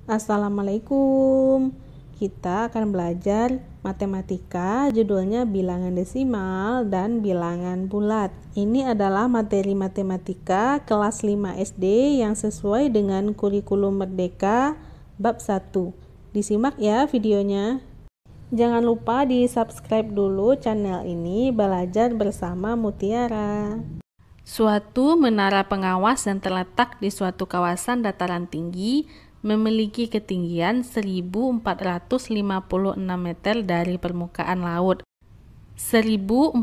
Assalamualaikum. Kita akan belajar matematika, judulnya bilangan desimal dan bilangan bulat. Ini adalah materi matematika kelas 5 SD yang sesuai dengan kurikulum Merdeka bab 1. Disimak ya videonya. Jangan lupa di-subscribe dulu channel ini, Belajar Bersama Mutiara. Suatu menara pengawas yang terletak di suatu kawasan dataran tinggi memiliki ketinggian 1456 meter dari permukaan laut. 1456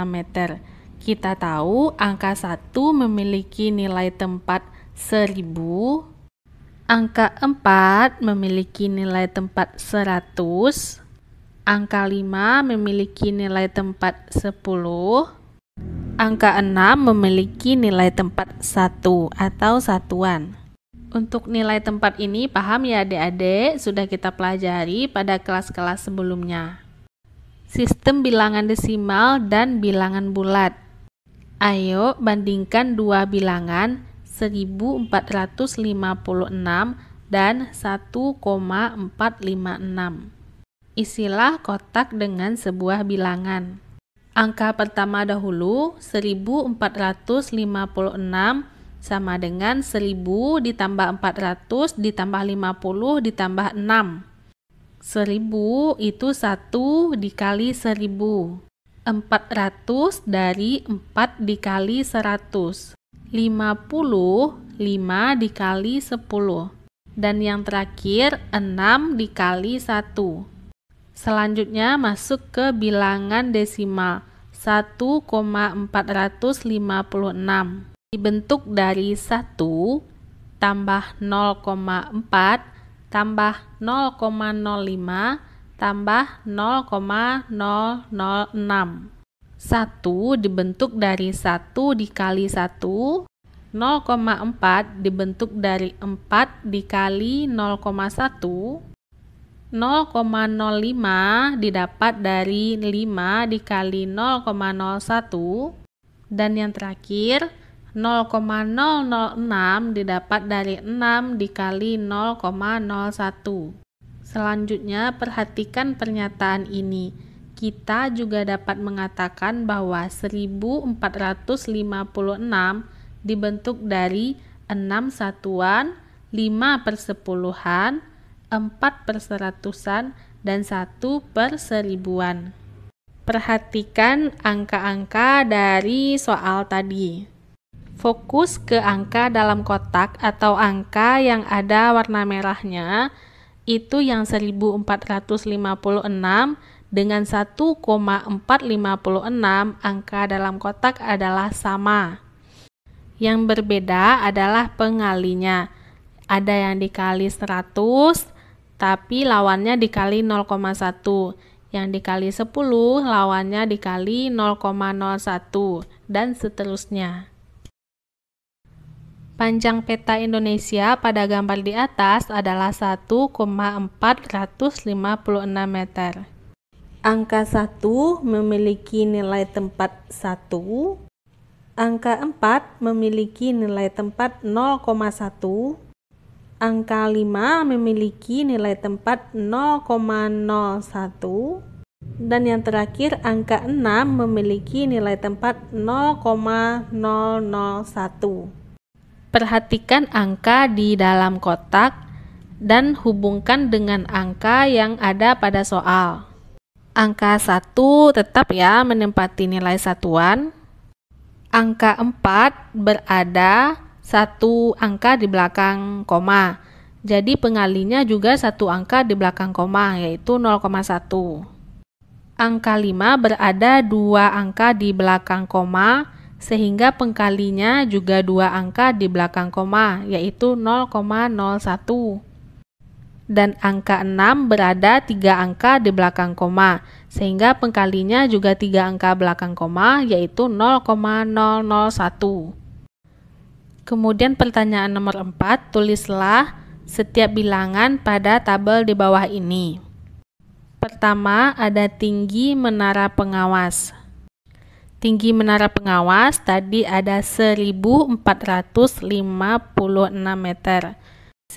meter. Kita tahu angka 1 memiliki nilai tempat 1000, angka 4 memiliki nilai tempat 100, angka 5 memiliki nilai tempat 10, angka 6 memiliki nilai tempat 1 atau satuan. Untuk nilai tempat ini paham ya adik-adik, sudah kita pelajari pada kelas-kelas sebelumnya. Sistem bilangan desimal dan bilangan bulat. Ayo bandingkan dua bilangan 1456 dan 1,456. Isilah kotak dengan sebuah bilangan. Angka pertama dahulu, 1456 sama dengan 1000 ditambah 400 ditambah 50 ditambah 6. 1000 itu 1 dikali 1000. 400 dari 4 dikali 100. 50, 5 dikali 10. Dan yang terakhir 6 dikali 1. Selanjutnya masuk ke bilangan desimal 1,456. Dibentuk dari 1 tambah 0,4 tambah 0,05 tambah 0,006. 1 dibentuk dari 1 dikali 1, 0,4 dibentuk dari 4 dikali 0,1, 0,05 didapat dari 5 dikali 0,01, dan yang terakhir 0,006 didapat dari 6 dikali 0,01. Selanjutnya perhatikan pernyataan ini. Kita juga dapat mengatakan bahwa 1456 dibentuk dari 6 satuan, 5 persepuluhan, 4 perseratusan, dan 1 perseribuan. Perhatikan angka-angka dari soal tadi. Fokus ke angka dalam kotak atau angka yang ada warna merahnya, itu yang 1456 dengan 1,456 angka dalam kotak adalah sama. Yang berbeda adalah pengalinya. Ada yang dikali 100, tapi lawannya dikali 0,1. Yang dikali 10, lawannya dikali 0,01, dan seterusnya. Panjang peta Indonesia pada gambar di atas adalah 1,456 meter. Angka 1 memiliki nilai tempat 1, angka 4 memiliki nilai tempat 0,1, angka 5 memiliki nilai tempat 0,01, dan yang terakhir angka 6 memiliki nilai tempat 0,001. Perhatikan angka di dalam kotak dan hubungkan dengan angka yang ada pada soal. Angka 1 tetap ya menempati nilai satuan. Angka 4 berada satu angka di belakang koma. Jadi pengalinya juga satu angka di belakang koma, yaitu 0,1. Angka 5 berada dua angka di belakang koma, sehingga pengkalinya juga dua angka di belakang koma, yaitu 0,01. Dan angka 6 berada tiga angka di belakang koma, sehingga pengkalinya juga tiga angka belakang koma, yaitu 0,001. Kemudian pertanyaan nomor 4, tulislah setiap bilangan pada tabel di bawah ini. Pertama, ada tinggi menara pengawas. Tinggi menara pengawas tadi ada 1456 meter.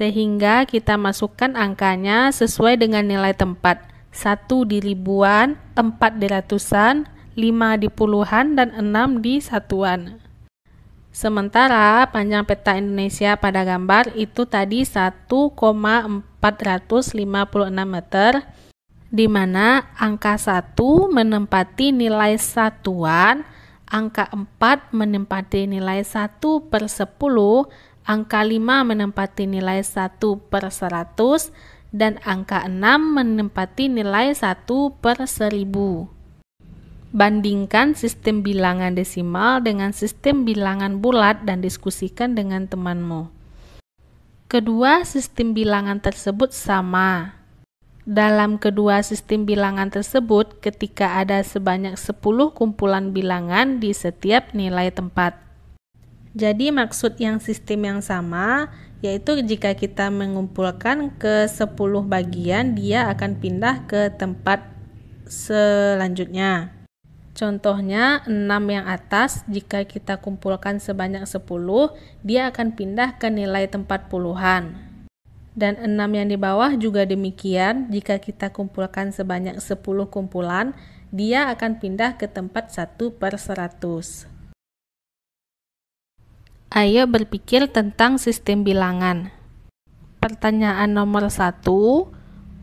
Sehingga kita masukkan angkanya sesuai dengan nilai tempat. 1 di ribuan, 4 di ratusan, 5 di puluhan, dan 6 di satuan. Sementara panjang peta Indonesia pada gambar itu tadi 1,456 meter, di mana angka 1 menempati nilai satuan, angka 4 menempati nilai 1/10, angka 5 menempati nilai 1/100, dan angka 6 menempati nilai 1/1000. Bandingkan sistem bilangan desimal dengan sistem bilangan bulat dan diskusikan dengan temanmu. Kedua sistem bilangan tersebut sama. Dalam kedua sistem bilangan tersebut, ketika ada sebanyak 10 kumpulan bilangan di setiap nilai tempat. Jadi maksud yang sistem yang sama, yaitu jika kita mengumpulkan ke 10 bagian, dia akan pindah ke tempat selanjutnya. Contohnya 6 yang atas, jika kita kumpulkan sebanyak 10, dia akan pindah ke nilai tempat puluhan. Dan 6 yang di bawah juga demikian, jika kita kumpulkan sebanyak 10 kumpulan, dia akan pindah ke tempat 1/100. Ayo berpikir tentang sistem bilangan. Pertanyaan nomor 1.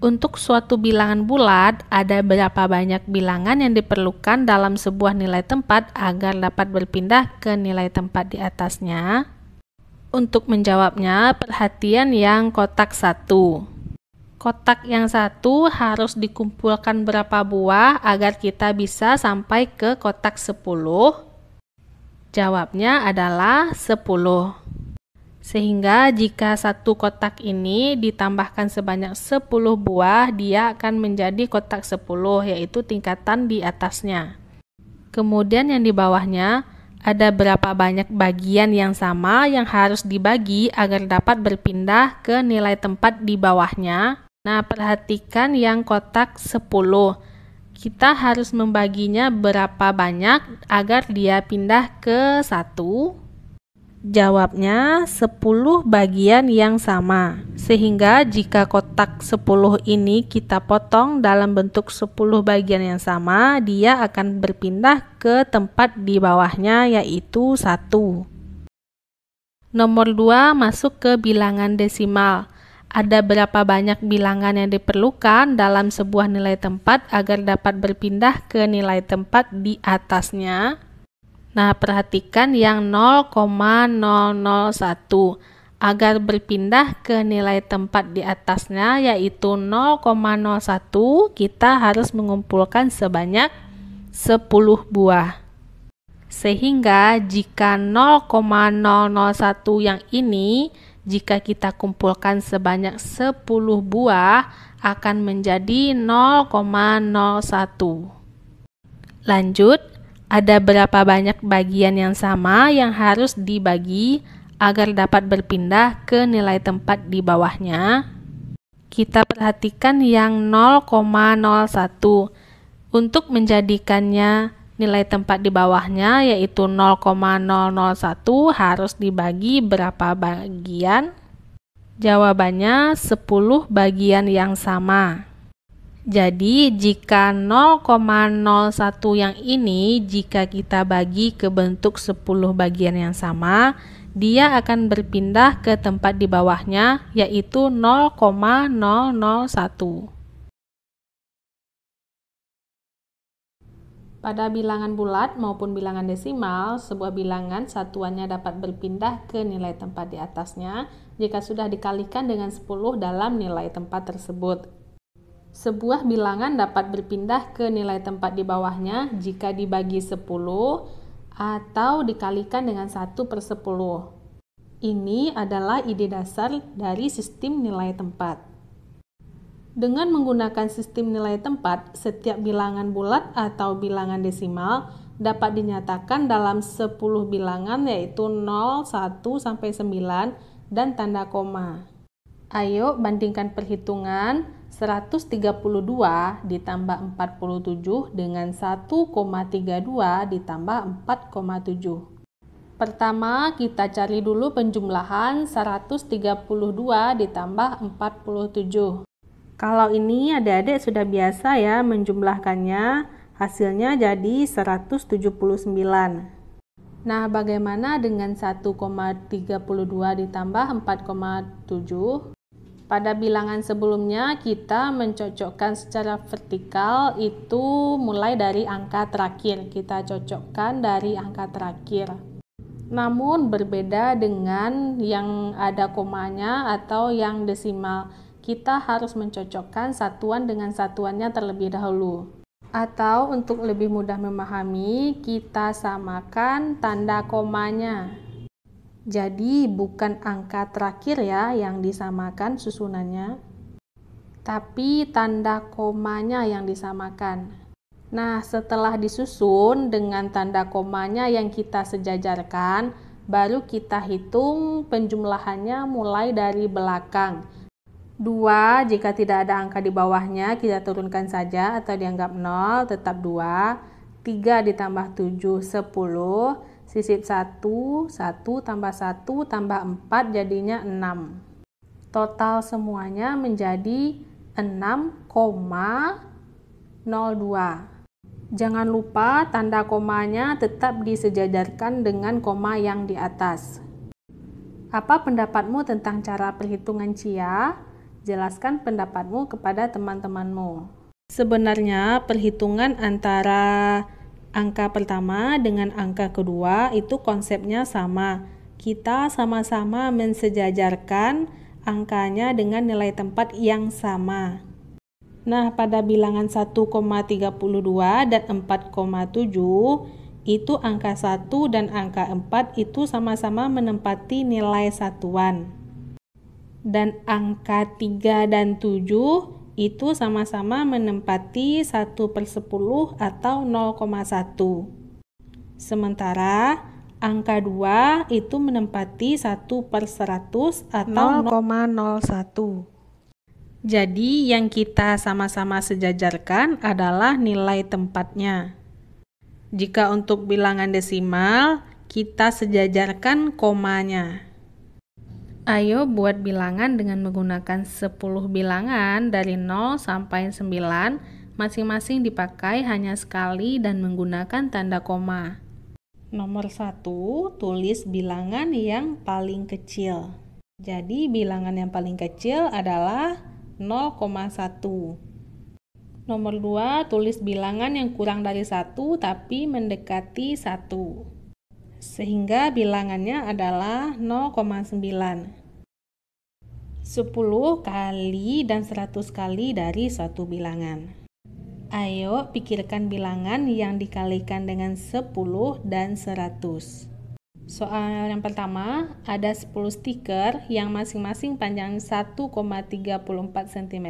Untuk suatu bilangan bulat, ada berapa banyak bilangan yang diperlukan dalam sebuah nilai tempat agar dapat berpindah ke nilai tempat di atasnya? Untuk menjawabnya, perhatian yang kotak 1. Kotak yang 1 harus dikumpulkan berapa buah agar kita bisa sampai ke kotak 10? Jawabnya adalah 10. Sehingga jika satu kotak ini ditambahkan sebanyak 10 buah, dia akan menjadi kotak 10, yaitu tingkatan di atasnya. Kemudian yang di bawahnya, ada berapa banyak bagian yang sama yang harus dibagi agar dapat berpindah ke nilai tempat di bawahnya. Nah, perhatikan yang kotak 10. Kita harus membaginya berapa banyak agar dia pindah ke 1? Jawabnya 10 bagian yang sama. Sehingga jika kotak 10 ini kita potong dalam bentuk 10 bagian yang sama, dia akan berpindah ke tempat di bawahnya, yaitu 1. Nomor 2, masuk ke bilangan desimal. Ada berapa banyak bilangan yang diperlukan dalam sebuah nilai tempat agar dapat berpindah ke nilai tempat di atasnya? Nah, perhatikan yang 0,001. Agar berpindah ke nilai tempat di atasnya, yaitu 0,01, kita harus mengumpulkan sebanyak 10 buah. Sehingga jika 0,001 yang ini, jika kita kumpulkan sebanyak 10 buah, akan menjadi 0,01. Lanjut. Ada berapa banyak bagian yang sama yang harus dibagi agar dapat berpindah ke nilai tempat di bawahnya? Kita perhatikan yang 0,01. Untuk menjadikannya nilai tempat di bawahnya, yaitu 0,001, harus dibagi berapa bagian? Jawabannya 10 bagian yang sama. Jadi, jika 0,01 yang ini, jika kita bagi ke bentuk 10 bagian yang sama, dia akan berpindah ke tempat di bawahnya, yaitu 0,001. Pada bilangan bulat maupun bilangan desimal, sebuah bilangan satuannya dapat berpindah ke nilai tempat di atasnya jika sudah dikalikan dengan 10 dalam nilai tempat tersebut. Sebuah bilangan dapat berpindah ke nilai tempat di bawahnya jika dibagi 10 atau dikalikan dengan 1/10. Ini adalah ide dasar dari sistem nilai tempat. Dengan menggunakan sistem nilai tempat, setiap bilangan bulat atau bilangan desimal dapat dinyatakan dalam 10 bilangan, yaitu 0, 1, sampai 9 dan tanda koma. Ayo bandingkan perhitungan 132 ditambah 47 dengan 1,32 ditambah 4,7. Pertama, kita cari dulu penjumlahan 132 ditambah 47. Kalau ini adik-adik sudah biasa ya menjumlahkannya, hasilnya jadi 179. Nah, bagaimana dengan 1,32 ditambah 4,7? Pada bilangan sebelumnya, kita mencocokkan secara vertikal itu mulai dari angka terakhir. Kita cocokkan dari angka terakhir. Namun berbeda dengan yang ada komanya atau yang desimal. Kita harus mencocokkan satuan dengan satuannya terlebih dahulu. Atau untuk lebih mudah memahami, kita samakan tanda komanya. Jadi bukan angka terakhir ya yang disamakan susunannya, tapi tanda komanya yang disamakan. Nah, setelah disusun dengan tanda komanya yang kita sejajarkan, baru kita hitung penjumlahannya mulai dari belakang. 2, jika tidak ada angka di bawahnya, kita turunkan saja atau dianggap 0, tetap 2. 3 ditambah 7, 10. Sisip 1, 1 tambah 1 tambah 4 jadinya 6. Total semuanya menjadi 6,02. Jangan lupa tanda komanya tetap disejajarkan dengan koma yang di atas. Apa pendapatmu tentang cara perhitungan Cia? Jelaskan pendapatmu kepada teman-temanmu. Sebenarnya perhitungan antara angka pertama dengan angka kedua itu konsepnya sama. Kita sama-sama mensejajarkan angkanya dengan nilai tempat yang sama. Nah, pada bilangan 1,32 dan 4,7 itu angka 1 dan angka 4 itu sama-sama menempati nilai satuan. Dan angka 3 dan 7 itu sama-sama menempati 1/10 atau 0,1. Sementara angka 2 itu menempati 1/100 atau 0,01. Jadi yang kita sama-sama sejajarkan adalah nilai tempatnya. Jika untuk bilangan desimal, kita sejajarkan komanya. Ayo buat bilangan dengan menggunakan 10 bilangan dari 0 sampai 9, masing-masing dipakai hanya sekali dan menggunakan tanda koma. Nomor 1, tulis bilangan yang paling kecil. Jadi bilangan yang paling kecil adalah 0,1. Nomor 2, tulis bilangan yang kurang dari 1 tapi mendekati 1. Sehingga bilangannya adalah 0,9. 10 kali dan 100 kali dari suatu bilangan. Ayo pikirkan bilangan yang dikalikan dengan 10 dan 100. Soal yang pertama, ada 10 stiker yang masing-masing panjang 1,34 cm.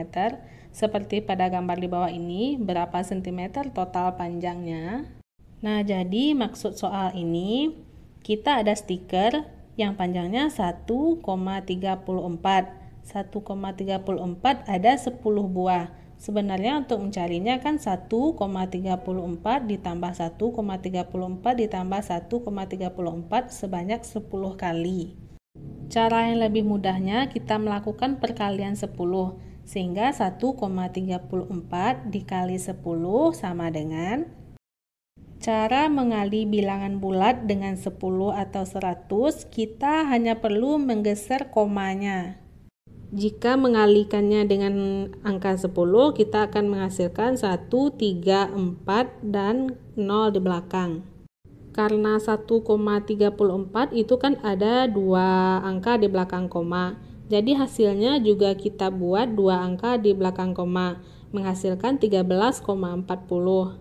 Seperti pada gambar di bawah ini, berapa cm total panjangnya? Nah, jadi maksud soal ini, kita ada stiker yang panjangnya 1,34. 1,34 ada 10 buah. Sebenarnya untuk mencarinya kan 1,34 ditambah 1,34 ditambah 1,34 sebanyak 10 kali. Cara yang lebih mudahnya kita melakukan perkalian 10, sehingga 1,34 dikali 10 sama dengan. Cara mengali bilangan bulat dengan 10 atau 100, kita hanya perlu menggeser komanya. Jika mengalikannya dengan angka 10, kita akan menghasilkan 1, 3, 4, dan 0 di belakang. Karena 1,34 itu kan ada 2 angka di belakang koma. Jadi hasilnya juga kita buat 2 angka di belakang koma, menghasilkan 13,40.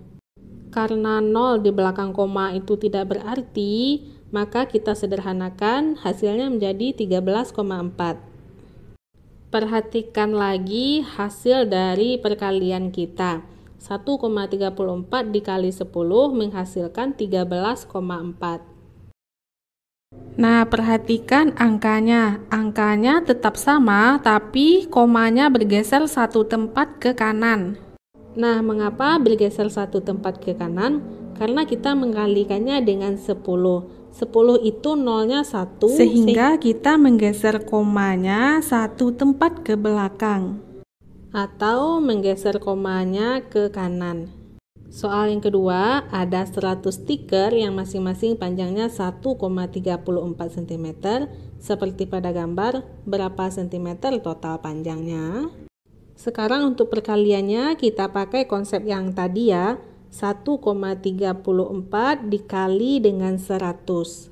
Karena 0 di belakang koma itu tidak berarti, maka kita sederhanakan hasilnya menjadi 13,4. Perhatikan lagi hasil dari perkalian kita. 1,34 dikali 10 menghasilkan 13,4. Nah, perhatikan angkanya. Angkanya tetap sama, tapi komanya bergeser satu tempat ke kanan. Nah, mengapa bergeser satu tempat ke kanan? Karena kita mengalikannya dengan 10. 10 itu nolnya 1, sehingga kita menggeser komanya 1 tempat ke belakang. Atau menggeser komanya ke kanan. Soal yang kedua, ada 100 stiker yang masing-masing panjangnya 1,34 cm. Seperti pada gambar, berapa cm total panjangnya? Sekarang untuk perkaliannya kita pakai konsep yang tadi ya, 1,34 dikali dengan 100.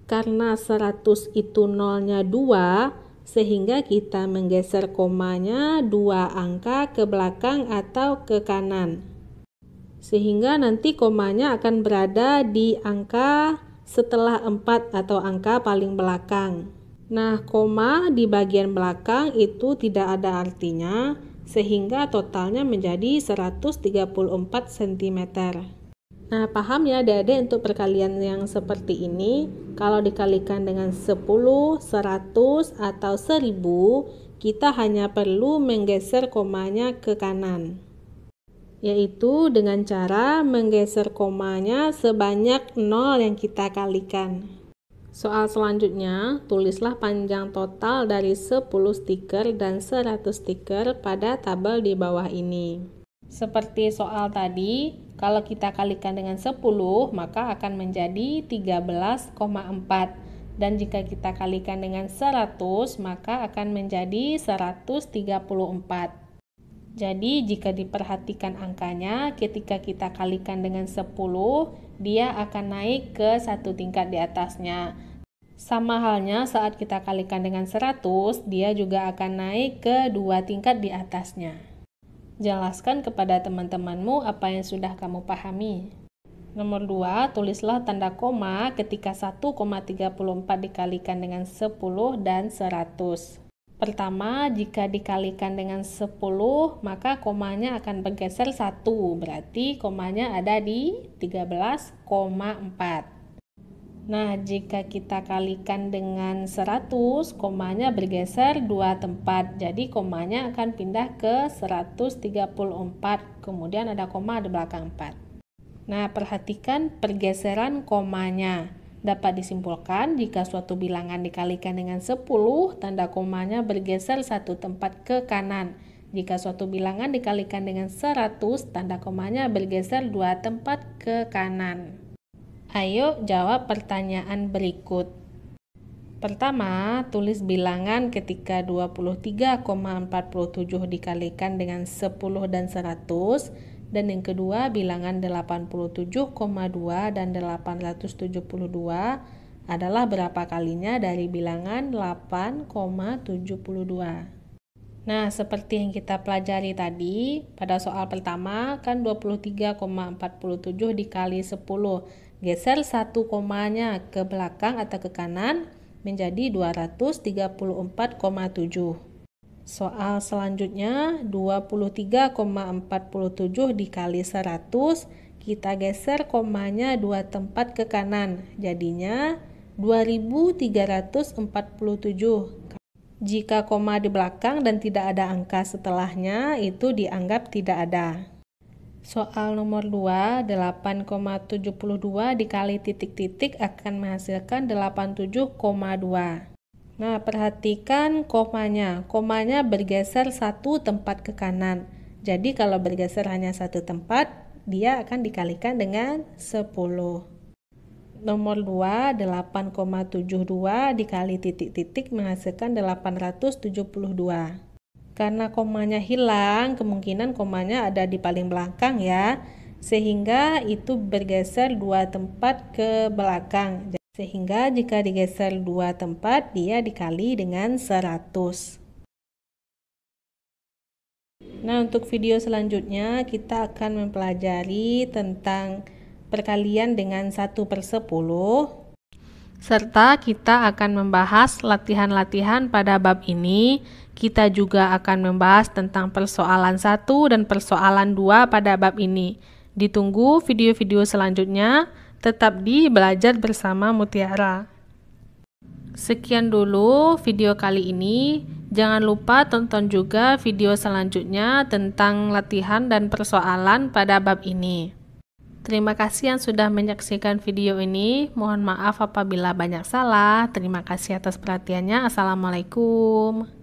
Karena 100 itu nolnya 2, sehingga kita menggeser komanya 2 angka ke belakang atau ke kanan. Sehingga nanti komanya akan berada di angka setelah 4 atau angka paling belakang. Nah, koma di bagian belakang itu tidak ada artinya, sehingga totalnya menjadi 134 cm. Nah, paham ya adik-adik untuk perkalian yang seperti ini, kalau dikalikan dengan 10, 100, atau 1000, kita hanya perlu menggeser komanya ke kanan. Yaitu dengan cara menggeser komanya sebanyak 0 yang kita kalikan. Soal selanjutnya, tulislah panjang total dari 10 stiker dan 100 stiker pada tabel di bawah ini. Seperti soal tadi, kalau kita kalikan dengan 10, maka akan menjadi 13,4. Dan jika kita kalikan dengan 100, maka akan menjadi 134. Jadi jika diperhatikan angkanya, ketika kita kalikan dengan 10, dia akan naik ke satu tingkat di atasnya. Sama halnya saat kita kalikan dengan 100, dia juga akan naik ke 2 tingkat di atasnya. Jelaskan kepada teman-temanmu apa yang sudah kamu pahami. Nomor 2, tulislah tanda koma ketika 1,34 dikalikan dengan 10 dan 100. Pertama, jika dikalikan dengan 10, maka komanya akan bergeser 1, berarti komanya ada di 13,4. Nah, jika kita kalikan dengan 100, komanya bergeser 2 tempat, jadi komanya akan pindah ke 134, kemudian ada koma di belakang 4. Nah, perhatikan pergeseran komanya. Dapat disimpulkan jika suatu bilangan dikalikan dengan 10, tanda komanya bergeser 1 tempat ke kanan. Jika suatu bilangan dikalikan dengan 100, tanda komanya bergeser 2 tempat ke kanan. Ayo jawab pertanyaan berikut. Pertama, tulis bilangan ketika 23,47 dikalikan dengan 10 dan 100. Dan yang kedua, bilangan 87,2 dan 872 adalah berapa kalinya dari bilangan 8,72. Nah, seperti yang kita pelajari tadi, pada soal pertama kan 23,47 dikali 10. Geser satu komanya ke belakang atau ke kanan menjadi 234,7. Soal selanjutnya 23,47 dikali 100, kita geser komanya 2 tempat ke kanan, jadinya 2347. Jika koma di belakang dan tidak ada angka setelahnya, itu dianggap tidak ada. Soal nomor 2, 8,72 dikali titik-titik akan menghasilkan 87,2. Nah, perhatikan komanya. Komanya bergeser 1 tempat ke kanan. Jadi kalau bergeser hanya 1 tempat, dia akan dikalikan dengan 10. Nomor 2, 8,72 dikali titik-titik menghasilkan 872. Karena komanya hilang, kemungkinan komanya ada di paling belakang ya. Sehingga itu bergeser 2 tempat ke belakang. Sehingga jika digeser 2 tempat, dia dikali dengan 100. Nah, untuk video selanjutnya kita akan mempelajari tentang perkalian dengan 1/10. Serta kita akan membahas latihan-latihan pada bab ini. Kita juga akan membahas tentang persoalan 1 dan persoalan 2 pada bab ini. Ditunggu video-video selanjutnya. Tetap di Belajar Bersama Mutiara. Sekian dulu video kali ini. Jangan lupa tonton juga video selanjutnya tentang latihan dan persoalan pada bab ini. Terima kasih yang sudah menyaksikan video ini. Mohon maaf apabila banyak salah. Terima kasih atas perhatiannya. Assalamualaikum.